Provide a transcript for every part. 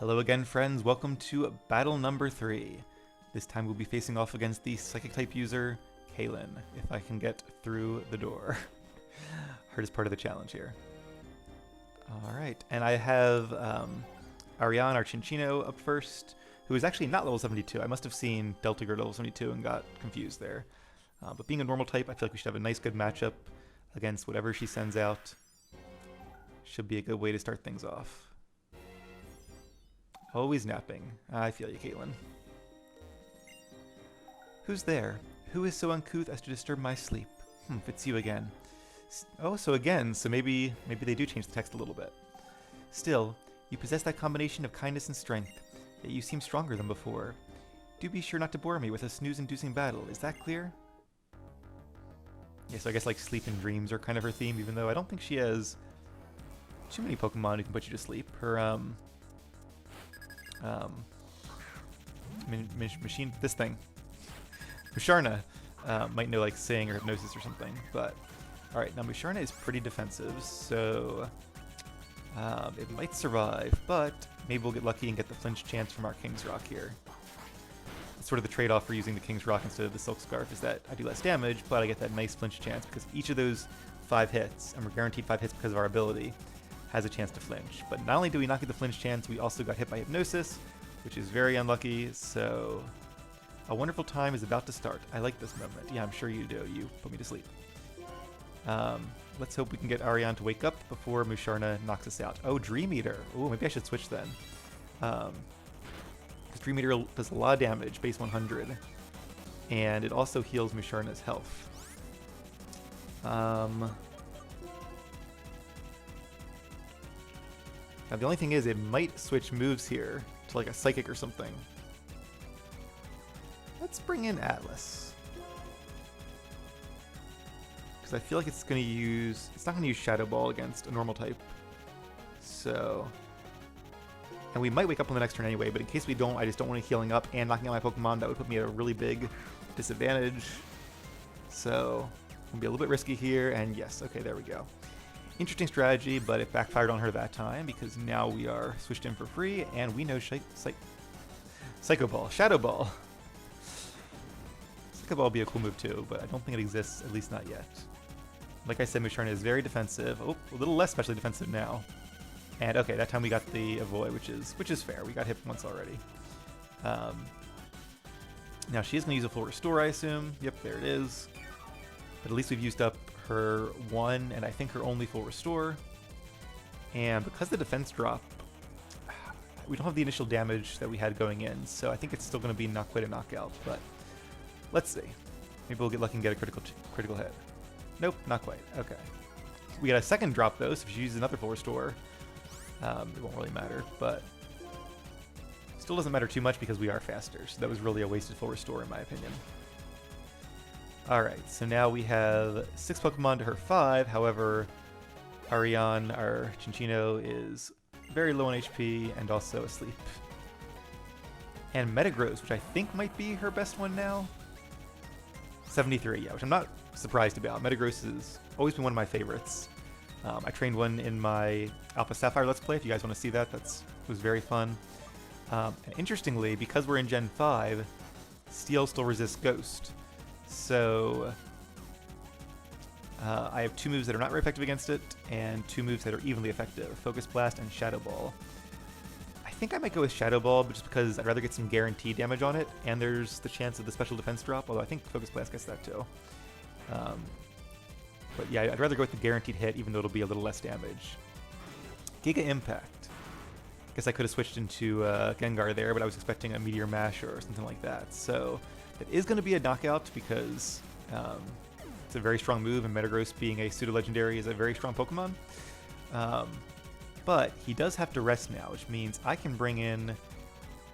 Hello again, friends. Welcome to battle number 3. This time we'll be facing off against the Psychic type user, Kaylin, if I can get through the door. Hardest part of the challenge here. Alright, and I have Ariane, our Chinchino, up first, who is actually not level 72. I must have seen Delta Girl level 72 and got confused there. But being a normal type, I feel like we should have a nice good matchup against whatever she sends out. Should be a good way to start things off. Always napping. I feel you, Caitlin. Who's there? Who is so uncouth as to disturb my sleep? It's you again. So maybe they do change the text a little bit. Still, you possess that combination of kindness and strength, yet you seem stronger than before. Do be sure not to bore me with a snooze-inducing battle. Is that clear? Yeah, so I guess like sleep and dreams are kind of her theme, even though I don't think she has too many Pokemon who can put you to sleep. Her machine, this thing, Musharna, might know like saying or hypnosis or something, but alright, now Musharna is pretty defensive, so it might survive, but maybe we'll get lucky and get the flinch chance from our King's Rock here. It's sort of the trade-off for using the King's Rock instead of the Silk Scarf is that I do less damage, but I get that nice flinch chance because each of those 5 hits, and we're guaranteed 5 hits because of our ability, has a chance to flinch. But not only do we not get the flinch chance, we also got hit by hypnosis, which is very unlucky, so a wonderful time is about to start. I like this moment. Yeah, I'm sure you do. You put me to sleep. Let's hope we can get Ariane to wake up before Musharna knocks us out. Oh, Dream Eater. Oh, maybe I should switch then. Because Dream Eater does a lot of damage, base 100, and it also heals Musharna's health. Now the only thing is it might switch moves here to like a Psychic or something. Let's bring in Atlas. Because I feel like it's not going to use Shadow Ball against a normal type. So, and we might wake up on the next turn anyway, but in case we don't, I just don't want to healing up and knocking out my Pokemon. That would put me at a really big disadvantage. So, I'm going to be a little bit risky here, and yes, okay, there we go. Interesting strategy, but it backfired on her that time because now we are switched in for free, and we know Psycho Ball, Shadow Ball. Psycho Ball would be a cool move too, but I don't think it exists, at least not yet. Like I said, Musharna is very defensive. Oh, a little less specially defensive now. And okay, that time we got the Avoid, which is fair. We got hit once already. Now she is going to use a full restore, I assume. Yep, there it is. But at least we've used up her one, and I think her only full restore. And because the defense drop, we don't have the initial damage that we had going in, so I think it's still going to be not quite a knockout, but let's see. Maybe we'll get lucky and get a critical hit. Nope, not quite. Okay. We got a second drop though, so if she uses another full restore, it won't really matter, but still doesn't matter too much because we are faster, so that was really a wasted full restore in my opinion. Alright, so now we have 6 Pokemon to her 5, however, Ariane, our Chinchino, is very low on HP and also asleep. And Metagross, which I think might be her best one now. 73, yeah, which I'm not surprised about. Metagross has always been one of my favorites. I trained one in my Alpha Sapphire Let's Play, if you guys want to see that, it was very fun. And interestingly, because we're in Gen 5, Steel still resists Ghost. So I have 2 moves that are not very effective against it, and 2 moves that are evenly effective, Focus Blast and Shadow Ball. I think I might go with Shadow Ball, but just because I'd rather get some guaranteed damage on it, and there's the chance of the special defense drop, although I think Focus Blast gets that too. But yeah, I'd rather go with the guaranteed hit, even though it'll be a little less damage. Giga Impact. Guess I could have switched into Gengar there, but I was expecting a Meteor Mash or something like that. So it is going to be a knockout because it's a very strong move, and Metagross being a pseudo-legendary is a very strong Pokemon. But he does have to rest now, which means I can bring in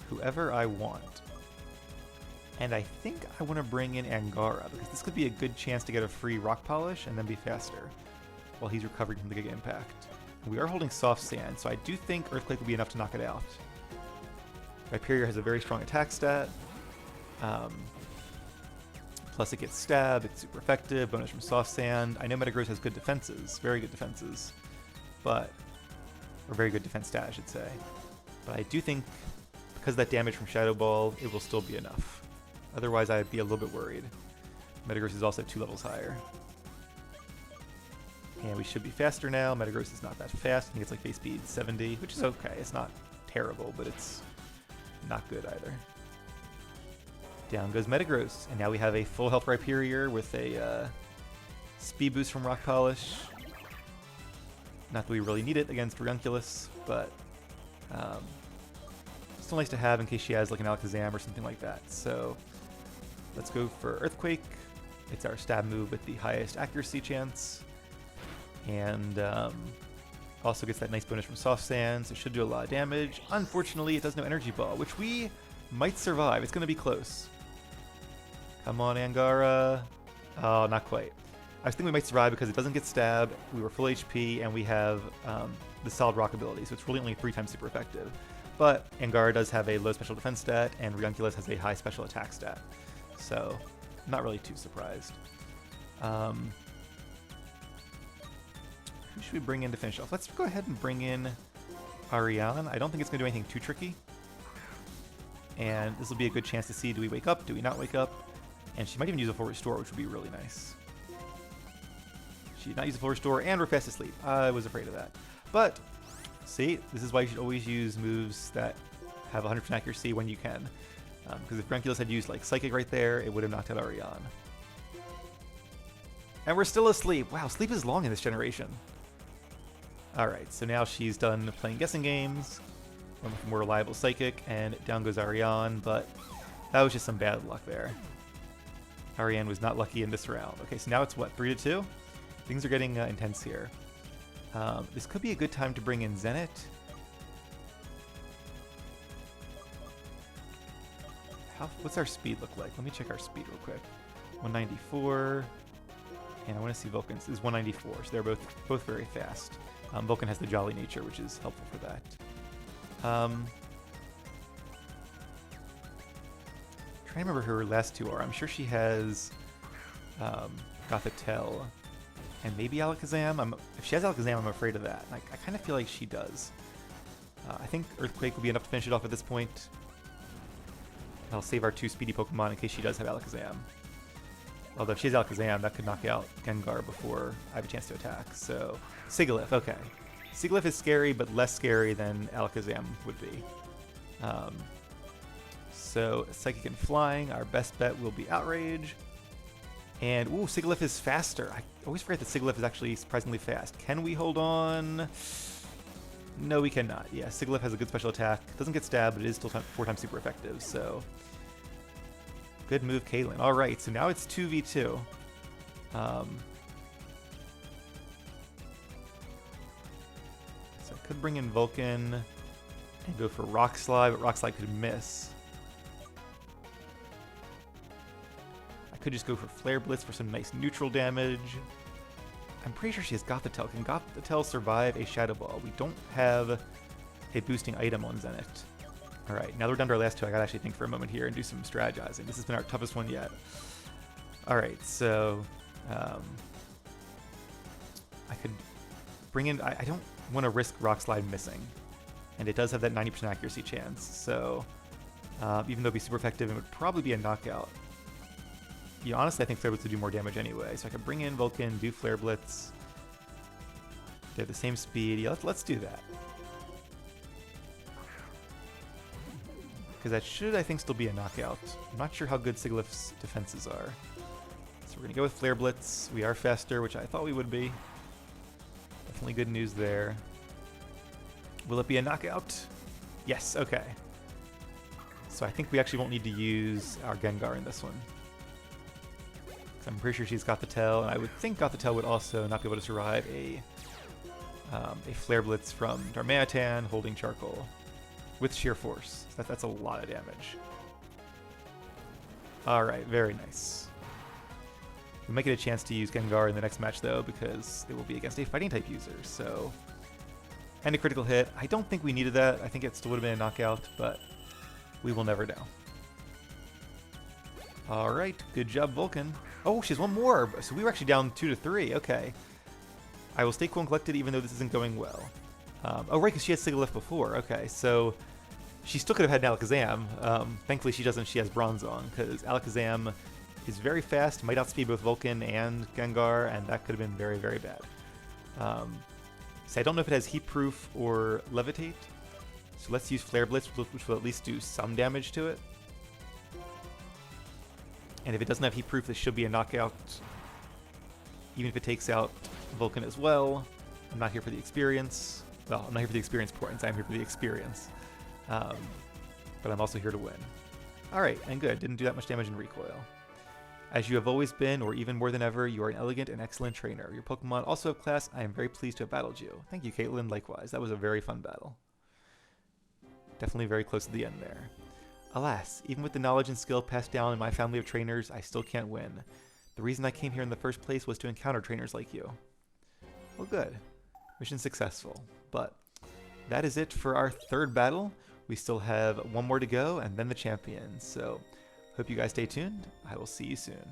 whoever I want. And I think I want to bring in Angara, because this could be a good chance to get a free Rock Polish and then be faster while he's recovering from the Giga Impact. We are holding Soft Sand, so I do think Earthquake will be enough to knock it out. Rhyperior has a very strong attack stat. Plus it gets Stab, it's super effective, bonus from Soft Sand. I know Metagross has good defenses, very good defenses, but or very good defense stat, I should say. But I do think because of that damage from Shadow Ball, it will still be enough. Otherwise, I'd be a little bit worried. Metagross is also 2 levels higher. And we should be faster now. Metagross is not that fast. I think it's like base speed 70, which is okay. It's not terrible, but it's not good either. Down goes Metagross. And now we have a full health Rhyperior with a speed boost from Rock Polish. Not that we really need it against Ranunculus, but still nice to have in case she has like an Alakazam or something like that. So let's go for Earthquake. It's our stab move with the highest accuracy chance. And also gets that nice bonus from Soft Sands. It should do a lot of damage. Unfortunately, it does no Energy Ball, which we might survive. It's going to be close. Come on, Angara. Oh, not quite. I was thinking we might survive because it doesn't get stabbed, we were full HP, and we have the solid rock ability, so it's really only 3 times super effective. But Angara does have a low special defense stat, and Ranunculus has a high special attack stat. So, not really too surprised. Who should we bring in to finish off? Let's go ahead and bring in Ariane. I don't think it's going to do anything too tricky. And this will be a good chance to see, do we wake up, do we not wake up? And she might even use a full restore, which would be really nice. She did not use a full restore, and we're fast asleep. I was afraid of that. But, see, this is why you should always use moves that have 100% accuracy when you can. Because if Ranunculus had used like Psychic right there, it would have knocked out Ariane. And we're still asleep. Wow, sleep is long in this generation. Alright, so now she's done playing guessing games. Went with a more reliable Psychic, and down goes Ariane, but that was just some bad luck there. Ariane was not lucky in this round. Okay, so now it's what, 3-2? Things are getting intense here. This could be a good time to bring in Zenit. What's our speed look like? Let me check our speed real quick. 194. And I want to see Vulcan's. This is 194, so they're both very fast. Vulcan has the Jolly nature, which is helpful for that. Trying to remember who her last two are. I'm sure she has Gothitelle and maybe Alakazam. If she has Alakazam, I'm afraid of that. I kind of feel like she does. I think Earthquake will be enough to finish it off at this point. I'll save our 2 speedy Pokemon in case she does have Alakazam. Although if she has Alakazam, that could knock out Gengar before I have a chance to attack. So, Sigilyph, okay. Sigilyph is scary, but less scary than Alakazam would be. So, Psychic and Flying, our best bet will be Outrage. And, ooh, Sigilyph is faster. I always forget that Sigilyph is actually surprisingly fast. Can we hold on? No, we cannot. Yeah, Sigilyph has a good special attack. Doesn't get stabbed, but it is still 4 times super effective, so... Good move, Caitlyn. All right, so now it's 2v2. So I could bring in Vulcan and go for Rock Slide, but Rock Slide could miss. I could just go for Flare Blitz for some nice neutral damage. I'm pretty sure she has Gothitelle. Can Gothitelle survive a Shadow Ball? We don't have a boosting item on Zenit. Alright, now we're down to our last 2. I gotta actually think for a moment here and do some strategizing. This has been our toughest one yet. Alright, so... I could bring in... I don't want to risk Rock Slide missing. And it does have that 90% accuracy chance, so... even though it'd be super effective, it would probably be a knockout. You know, honestly, I think Flare Blitz would do more damage anyway. So I could bring in Vulcan, do Flare Blitz. They have the same speed. Yeah, let's do that. Because that should, I think, still be a knockout. I'm not sure how good Sigilyph's defenses are. So we're going to go with Flare Blitz. We are faster, which I thought we would be. Definitely good news there. Will it be a knockout? Yes, okay. So I think we actually won't need to use our Gengar in this one. I'm pretty sure she's Gothitelle, and I would think Gothitelle would also not be able to survive a Flare Blitz from Darmanitan holding Charcoal with Sheer Force. So that's a lot of damage. Alright, very nice. We might get a chance to use Gengar in the next match, though, because it will be against a Fighting-type user, so... And a critical hit. I don't think we needed that. I think it still would have been a knockout, but we will never know. Alright, good job, Vulcan. Oh, she has one more, so we were actually down 2-3. Okay. I will stay cool and collected even though this isn't going well. Oh, right, because she had Sigilyph before. Okay, so She still could have had an Alakazam. Thankfully she doesn't. She has Bronzong, because Alakazam is very fast, might outspeed both Vulcan and Gengar, and that could have been very, very bad. So I don't know if it has Heat Proof or Levitate. So let's use Flare Blitz, which will at least do some damage to it. And if it doesn't have Heat Proof, this should be a knockout. Even if it takes out Vulcan as well. I'm not here for the experience. Well, I'm not here for the experience points. I'm here for the experience. But I'm also here to win. Alright, and good. Didn't do that much damage in recoil. As you have always been, or even more than ever, you are an elegant and excellent trainer. Your Pokemon also have class. I am very pleased to have battled you. Thank you, Caitlin. Likewise. That was a very fun battle. Definitely very close to the end there. Alas, even with the knowledge and skill passed down in my family of trainers, I still can't win. The reason I came here in the first place was to encounter trainers like you. Well, good. Mission successful. But that is it for our third battle. We still have one more to go, and then the champion. So, hope you guys stay tuned. I will see you soon.